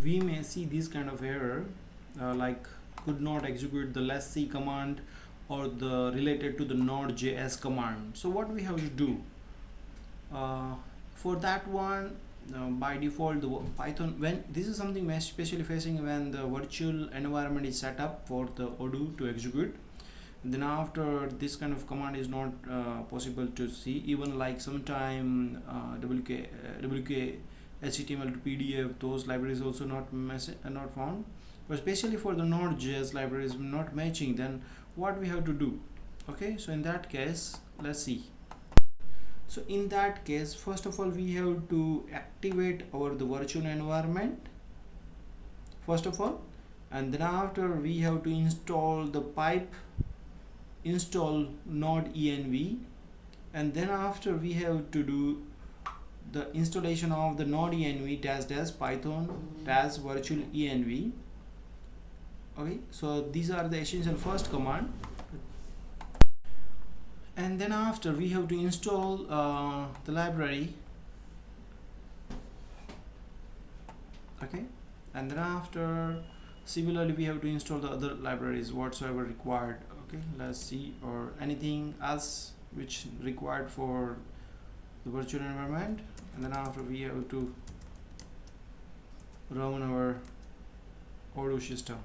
we may see this kind of error, like could not execute the lessc command or the related to the node.js command. So what we have to do for that one, by default the Python, when this is something we're especially facing when the virtual environment is set up for the ODOO to execute. And then after this kind of command is not possible to see, even like sometime wkhtmltopdf, those libraries also not found, but especially for the node.js libraries not matching. Then what we have to do? Okay, so in that case, let's see. So in that case, first of all we have to activate our the virtual environment first of all, and then after we have to install the pipe install node.env, and then after we have to do the installation of the node.env dash python dash virtual env. Okay, so these are the essential first command, and then after we have to install the library. Okay, and then after similarly we have to install the other libraries whatsoever required. Okay, let's see, or anything else which required for the virtual environment, and then after we have to run our ODOO system,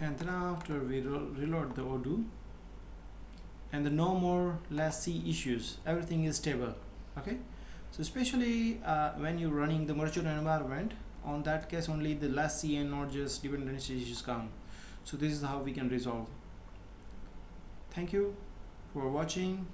and then after we reload the ODOO, and no more lessc issues, everything is stable. Okay, so especially when you're running the virtual environment, on that case only the lessc and not just dependency issues come. So this is how we can resolve. Thank you for watching.